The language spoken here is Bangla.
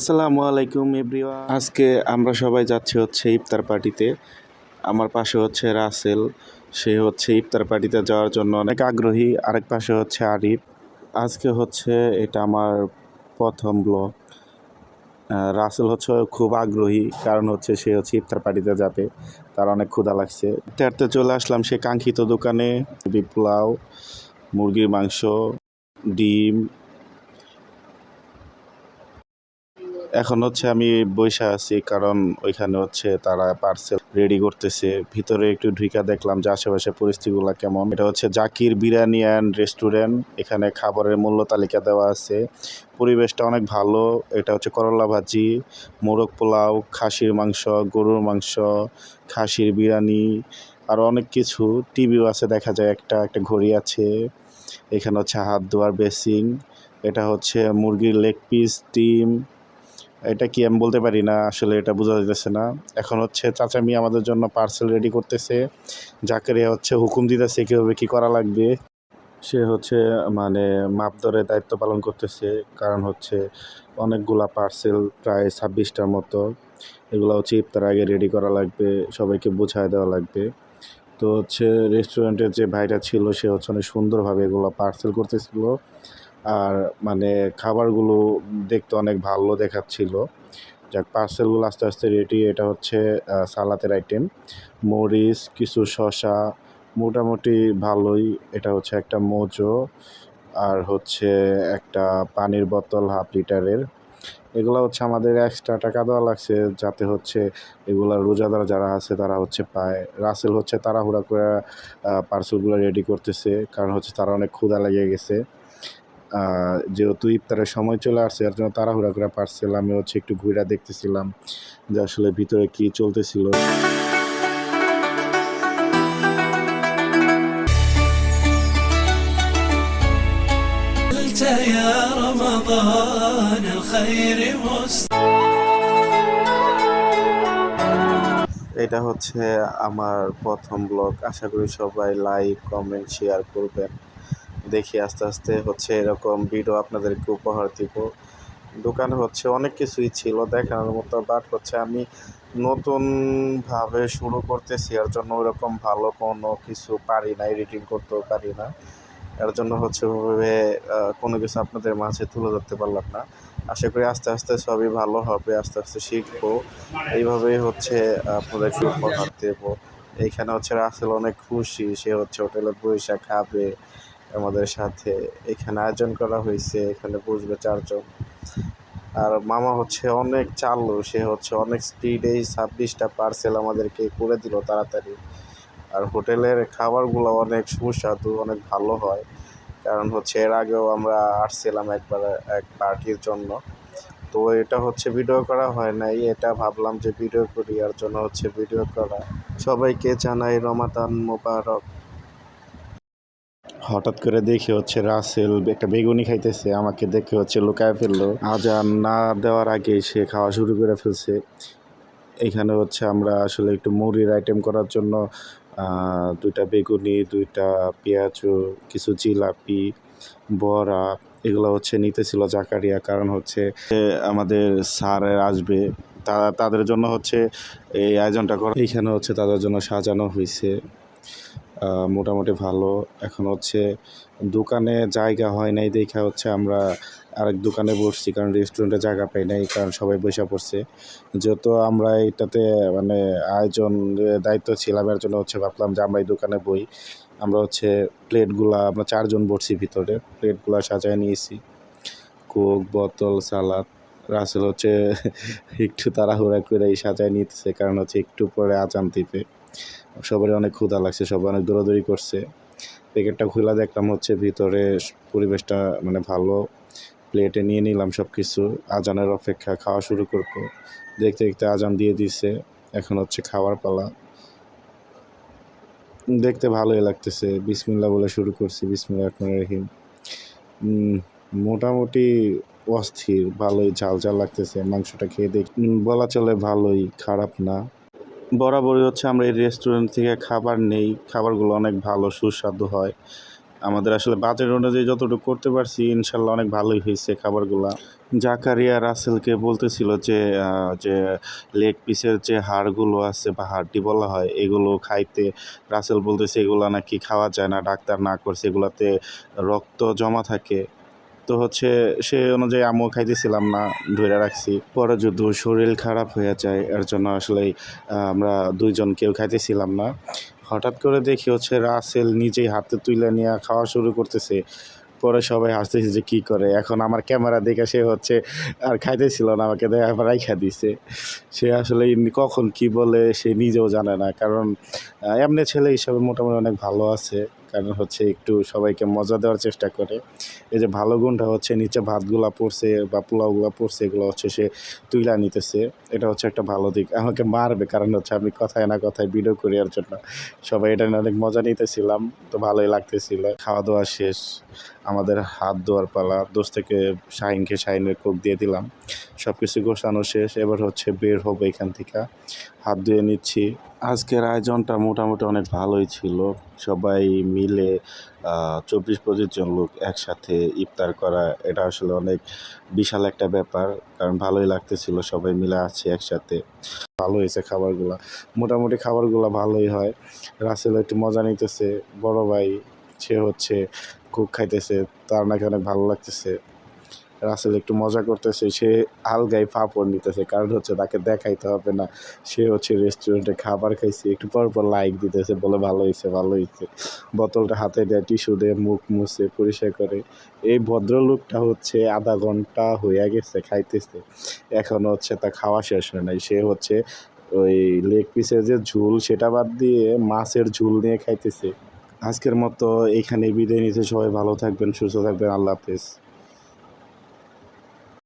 আসসালামু আলাইকুম এভরিওয়ান। আজকে আমরা সবাই যাচ্ছি হচ্ছে ইফতার পার্টিতে। আমার পাশে হচ্ছে রাসেল, সে হচ্ছে ইফতার পার্টিতে যাওয়ার জন্য অনেক আগ্রহী। আরেক পাশে হচ্ছে আরিফ। আজকে হচ্ছে এটা আমার প্রথম ব্লগ। রাসেল হচ্ছে খুব আগ্রহী, কারণ হচ্ছে সে হচ্ছে ইফতার পার্টিতে যাবে, তার অনেক ক্ষুধা লাগছে। ইফতারতে চলে আসলাম সে কাঙ্ক্ষিত দোকানে। পোলাও, মুরগির মাংস, ডিম। এখন হচ্ছে আমি বইসা আছি, কারণ ওইখানে হচ্ছে তারা পার্সেল রেডি করতেছে। ভিতরে একটু ঢুইকা দেখলাম যে আশেপাশে পরিস্থিতিগুলো কেমন। এটা হচ্ছে জাকির বিরিয়ানি অ্যান্ড রেস্টুরেন্ট। এখানে খাবারের মূল্য তালিকা দেওয়া আছে। পরিবেশটা অনেক ভালো। এটা হচ্ছে করলা ভাজি, মোরগ পোলাও, খাসির মাংস, গরুর মাংস, খাসির বিরিয়ানি, আরও অনেক কিছু। টিভিও আছে দেখা যায়, একটা ঘড়ি আছে। এখানে হচ্ছে হাত ধোয়ার বেসিং। এটা হচ্ছে মুরগির লেগ পিস, ডিম। এটা কি আমি বলতে পারি না, আসলে এটা বোঝা যাইতেছে না। এখন হচ্ছে চাচামি আমাদের জন্য পার্সেল রেডি করতেছে। জাকারিয়া হচ্ছে হুকুম দিতেছে কীভাবে কী করা লাগবে। সে হচ্ছে মানে মাপ ধরে দায়িত্ব পালন করতেছে, কারণ হচ্ছে অনেকগুলা পার্সেল, প্রায় 26টার মতো। এগুলো হচ্ছে ইফতার আগে রেডি করা লাগবে, সবাইকে বোঝায় দেওয়া লাগবে। তো হচ্ছে রেস্টুরেন্টের যে ভাইটা ছিল সে হচ্ছে অনেক সুন্দরভাবে এগুলো পার্সেল করতেছিল। আর মানে খাবারগুলো দেখতে অনেক ভালো দেখাচ্ছিল। যাক, পার্সেলগুলো আস্তে আস্তে রেডি। এটা হচ্ছে সালাতের আইটেম, মরিচ, কিছু শসা, মোটামুটি ভালোই। এটা হচ্ছে একটা মোজো, আর হচ্ছে একটা পানির বোতল 1/2 লিটারের। এগুলো হচ্ছে আমাদের এক্সট্রা টাকা দেওয়া লাগছে, যাতে হচ্ছে এগুলা রোজাদার যারা আছে তারা হচ্ছে পায়। রাসেল হচ্ছে তাড়াহুড়া করে পার্সেলগুলো রেডি করতেছে, কারণ হচ্ছে তারা অনেক ক্ষুধা লেগে গেছে। যেহেতু ইফতারের সময় চলে আসছে, এর জন্য তাড়াহুড়া করে পার্সেল। আমি হচ্ছে একটু ঘুরে দেখতেছিলাম যে আসলে ভিতরে কি চলতেছিল। يا رمضان الخير এটা হচ্ছে আমার প্রথম ব্লগ। আশা করি সবাই লাইক, কমেন্ট, শেয়ার করবেন। দেখি আস্তে আস্তে হচ্ছে এরকম ভিডিও আপনাদেরকে উপহার দিব। দোকানে হচ্ছে অনেক কিছুই ছিল দেখানোর মতো, বাট হচ্ছে আমি নতুনভাবে শুরু করতেছি, এর জন্য ওইরকম ভালো কোনো কিছু পারি না, এডিটিং করতেও পারি না। এর জন্য হচ্ছে ওইভাবে কোনো কিছু আপনাদের মাঝে তুলে ধরতে পারলাম না। আশা করি আস্তে আস্তে সবই ভালো হবে, আস্তে আস্তে শিখবো। এইভাবেই হচ্ছে আপনাদেরকে উপহার দেবো। এইখানে হচ্ছে রাসেল অনেক খুশি, সে হচ্ছে হোটেলে বইসা খাবে আমাদের সাথে। এখানে আয়োজন করা হয়েছে, এখানে বসবে 4 জন। আর মামা হচ্ছে অনেক চালু, সে হচ্ছে অনেক স্পিডেই 26টা পার্সেল আমাদেরকে করে দিল তাড়াতাড়ি। আর হোটেলের খাবারগুলো অনেক সুস্বাদু, অনেক ভালো হয়। কারণ হচ্ছে এর আগেও আমরা আসছিলাম একবার এক পার্টির জন্য। তো এটা হচ্ছে ভিডিও করা হয় নাই, এটা ভাবলাম যে ভিডিও করি, এর জন্য হচ্ছে ভিডিও করা। সবাইকে জানাই রমাদান মোবারক। হঠাৎ করে দেখি হচ্ছে রাসেল একটা বেগুনি খাইতেছে, আমাকে দেখে হচ্ছে লুকায় ফেললো। আজান না দেওয়ার আগে সে খাওয়া শুরু করে ফেলছে। এখানে হচ্ছে আমরা আসলে একটু মুড়ির আইটেম করার জন্য 2টা বেগুনি, 2টা পেঁয়াজু, কিছু জিলাপি, বড়া, এগুলো হচ্ছে নিতেছিল জাকারিয়া, কারণ হচ্ছে আমাদের স্যার আসবে, তাদের জন্য হচ্ছে এই আয়োজনটা করা। এইখানে হচ্ছে তাদের জন্য সাজানো হয়েছে মোটামুটি ভালো। এখন হচ্ছে দোকানে জায়গা হয় নাই দেখা হচ্ছে আমরা আরেক দোকানে বসছি, কারণ রেস্টুরেন্টে জায়গা পাই নাই, কারণ সবাই বসে পড়ছে। যেহেতু আমরা এটাতে মানে আয়োজন দায়িত্ব ছিলাম, এর জন্য হচ্ছে ভাবলাম যে আমরা এই দোকানে বই। আমরা হচ্ছে প্লেটগুলা, আমরা 4 জন বসছি ভিতরে, প্লেটগুলা সাজায় নিয়েছি। কোক, বোতল, সালাদ। রাসেল হচ্ছে একটু তাড়াহুড়া করে সাজায় নিতেছে, কারণ হচ্ছে একটু পরে আজান দিবে। সবারই অনেক ক্ষুধা লাগছে, সবাই অনেক দৌড়াদৌড়ি করছে। প্যাকেটটা খুলে দেখলাম হচ্ছে ভিতরে পরিবেশটা মানে ভালো। প্লেটে নিয়ে নিলাম সব কিছু, আজানের অপেক্ষা, খাওয়া শুরু করব। দেখতে দেখতে আজান দিয়ে দিছে, এখন হচ্ছে খাওয়ার পালা। দেখতে ভালোই লাগতেছে। বিসমিল্লাহ বলে শুরু করছি, বিসমিল্লাহির রহমানির রহিম। মোটামুটি অস্থির, ভালোই ঝাল ঝাল লাগতেছে। মাংসটা খেয়ে বলা চলে ভালোই, খারাপ না। বরাবরই হচ্ছে আমরা এই রেস্টুরেন্ট থেকে খাবার নেই, খাবারগুলো অনেক ভালো সুস্বাদু হয়। আমাদের আসলে বাজেট অনুযায়ী যতটুকু করতে পারছি ইনশাল্লাহ অনেক ভালোই হয়েছে খাবারগুলা। জাকারিয়া রাসেলকে বলতেছিল যে লেগ পিসের যে হাড়গুলো আছে বা হাড্ডি বলা হয় এগুলো খাইতে। রাসেল বলতেছে এগুলো নাকি খাওয়া যায় না, ডাক্তার না করছে এগুলাতে রক্ত জমা থাকে। তো হচ্ছে সে অনুযায়ী আমিও খাইতেছিলাম না, ধরে রাখছি। পরে যদি শরীর খারাপ হয়ে যায় এর জন্য আসলেই আমরা দুইজন কেউ খাইতেছিলাম না। হঠাৎ করে দেখি হচ্ছে রাসেল নিজেই হাতে তুলে নিয়ে খাওয়া শুরু করতেছে। পরে সবাই হাসতেছে যে কী করে। এখন আমার ক্যামেরা দেখে সে হচ্ছে আর খাইতেছিল না, আমাকে দেখে আবার রাইখা দিছে। সে আসলে কখন কী বলে সে নিজেও জানে না। কারণ এমনি ছেলে হিসাবে মোটামুটি অনেক ভালো আছে। কারণ হচ্ছে একটু সবাইকে মজা দেওয়ার চেষ্টা করে। এই যে ভালো গুণটা হচ্ছে নিচে ভাতগুলা পড়ছে বা পোলাওগুলা পড়ছে এগুলো হচ্ছে সে তুইলা নিতেছে। এটা হচ্ছে একটা ভালো দিক। আমাকে মারবে কারণ হচ্ছে আমি কথায় না কথায় ভিডিও করি এর জন্য। সবাই এটা নিয়ে অনেক মজা নিতেছিলাম। তো ভালোই লাগতেছিল। খাওয়া দাওয়া শেষ। আমাদের হাত ধোয়ার পালা। দোস্ত থেকে শাহিনের কোক দিয়ে দিলাম। সব কিছু গোছানো শেষ। এবার হচ্ছে বের হবো এখান থেকে। হাত ধুয়ে নিচ্ছি। আজকের আয়োজনটা মোটামুটি অনেক ভালোই ছিল। সবাই মিলে ২৪-২৫ জন লোক একসাথে ইফতার করা এটা আসলে অনেক বিশাল একটা ব্যাপার। কারণ ভালোই লাগতেছিল সবাই মিলে আছি একসাথে। ভালো হয়েছে খাবারগুলা। মোটামুটি খাবারগুলা ভালোই হয়। রাসেল একটু মজা নিতেছে। বড় ভাই সে হচ্ছে কোক খাইতেছে। তার নাকি অনেক ভালো লাগতেছে। রাসেল একটু মজা করতেছে। সে আলগায় পাঁপড় নিতেছে। কারণ হচ্ছে তাকে দেখাইতে হবে না। সে হচ্ছে রেস্টুরেন্টে খাবার খাইছে। একটু পর পর লাইক দিতেছে, বলে ভালো হইছে, ভালো হইছে। বোতলটা হাতে দেয়, টিস্যু দিয়ে মুখ মুছে পরিষ্কার করে। এই ভদ্রলোকটা হচ্ছে ০.৫ ঘন্টা হইয়া গেছে খাইতেছে। এখনো হচ্ছে তার খাওয়া শেষ হয় নাই। সে হচ্ছে ওই লেগ পিসের যে ঝোল সেটা বাদ দিয়ে মাছের ঝোল নিয়ে খাইতেছে। আজকের মতো এখানেই বিদায় নিচ্ছি। সবাই ভালো থাকবেন, সুস্থ থাকবেন। আল্লাহ হাফেজ।